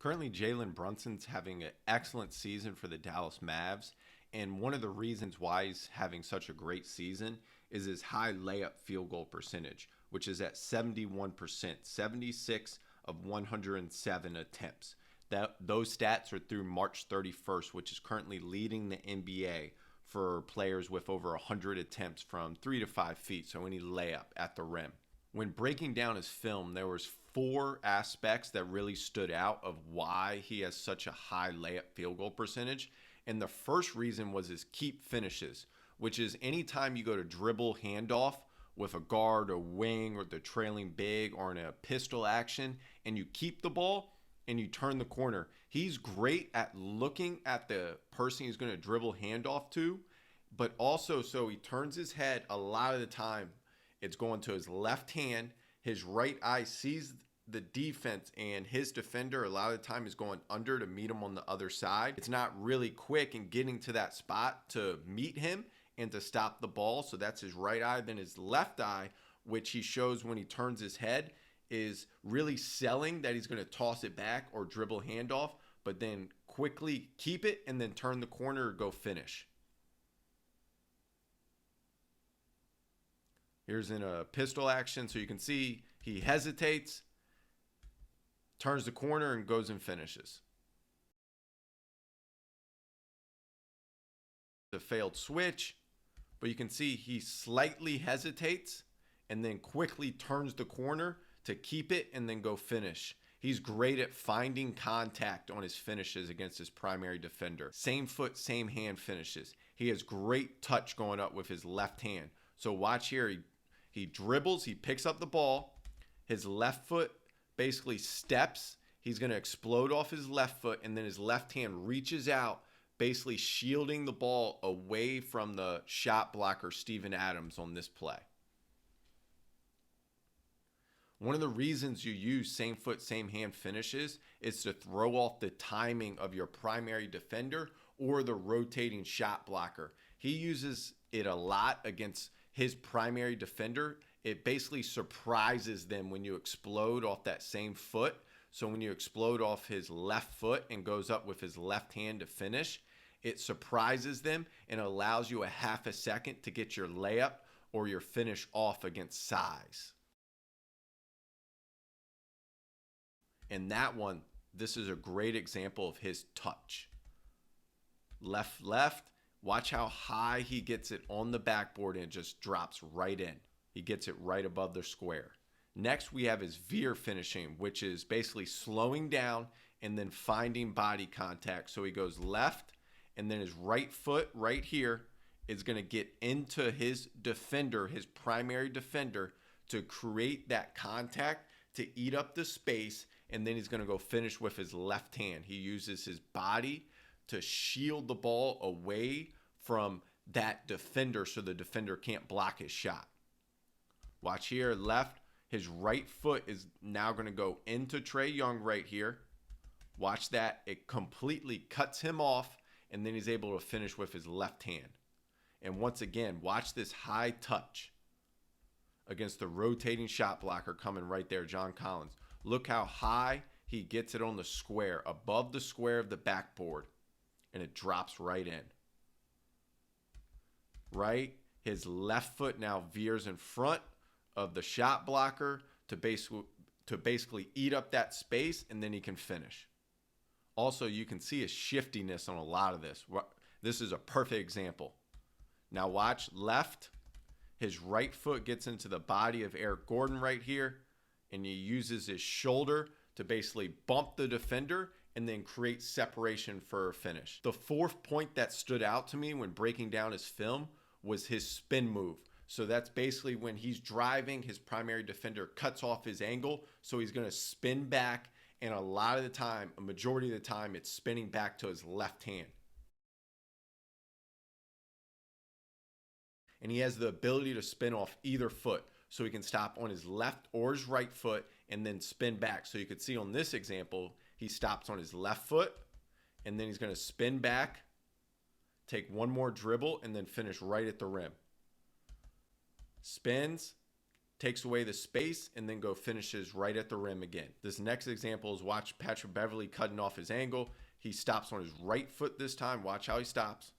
Currently, Jalen Brunson's having an excellent season for the Dallas Mavs. And one of the reasons why he's having such a great season is his high layup field goal percentage, which is at 71%, 76 of 107 attempts. Those stats are through March 31st, which is currently leading the NBA for players with over 100 attempts from 3 to 5 feet, so any layup at the rim. When breaking down his film, there was four aspects that really stood out of why he has such a high layup field goal percentage. And the first reason was his keep finishes, which is anytime you go to dribble handoff with a guard or wing or the trailing big or in a pistol action and you keep the ball and you turn the corner. He's great at looking at the person he's going to dribble handoff to, but also so he turns his head a lot of the time. It's going to his left hand. His right eye sees the defense, and his defender a lot of the time is going under to meet him on the other side. It's not really quick in getting to that spot to meet him and to stop the ball. So that's his right eye. Then his left eye, which he shows when he turns his head, is really selling that he's going to toss it back or dribble handoff, but then quickly keep it and then turn the corner or go finish. Here's in a pistol action. So you can see he hesitates, turns the corner, and goes and finishes. The failed switch, but you can see he slightly hesitates and then quickly turns the corner to keep it and then go finish. He's great at finding contact on his finishes against his primary defender. Same foot, same hand finishes. He has great touch going up with his left hand. So watch here, he dribbles, he picks up the ball, his left foot basically steps, he's going to explode off his left foot, and then his left hand reaches out, basically shielding the ball away from the shot blocker Steven Adams on this play. One of the reasons you use same foot, same hand finishes is to throw off the timing of your primary defender or the rotating shot blocker. He uses it a lot against his primary defender. It basically surprises them when you explode off that same foot. So when you explode off his left foot and goes up with his left hand to finish, it surprises them and allows you a half a second to get your layup or your finish off against size. And that one, this is a great example of his touch. Left, left. Watch how high he gets it on the backboard and it just drops right in. He gets it right above the square. Next, we have his veer finishing, which is basically slowing down and then finding body contact. So he goes left, and then his right foot right here is going to get into his defender, his primary defender, to create that contact, to eat up the space, and then he's going to go finish with his left hand. He uses his body to shield the ball away from that defender so the defender can't block his shot. Watch here, left. His right foot is now going to go into Trae Young right here. Watch that. It completely cuts him off, and then he's able to finish with his left hand. And once again, watch this high touch against the rotating shot blocker coming right there, John Collins. Look how high he gets it on the square, above the square of the backboard, and it drops right in. Right? His left foot now veers in front of the shot blocker to basically eat up that space, and then he can finish. Also, you can see his shiftiness on a lot of this. This is a perfect example. Now watch left. His right foot gets into the body of Eric Gordon right here, and he uses his shoulder to basically bump the defender and then create separation for a finish. The fourth point that stood out to me when breaking down his film was his spin move. So that's basically when he's driving, his primary defender cuts off his angle, so he's going to spin back, and a lot of the time, a majority of the time, it's spinning back to his left hand. And he has the ability to spin off either foot, so he can stop on his left or his right foot and then spin back. So you could see on this example, he stops on his left foot, and then he's going to spin back, take one more dribble, and then finish right at the rim. Spins, takes away the space, and then go finishes right at the rim again. This next example is watch Patrick Beverley cutting off his angle. He stops on his right foot this time. Watch how he stops.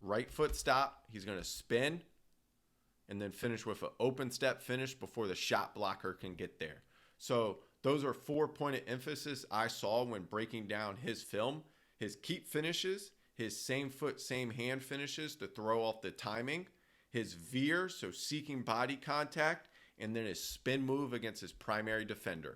Right foot stop. He's going to spin and then finish with an open step finish before the shot blocker can get there. So those are 4 points of emphasis I saw when breaking down his film. His keep finishes, his same foot, same hand finishes to throw off the timing, his veer, so seeking body contact, and then his spin move against his primary defender.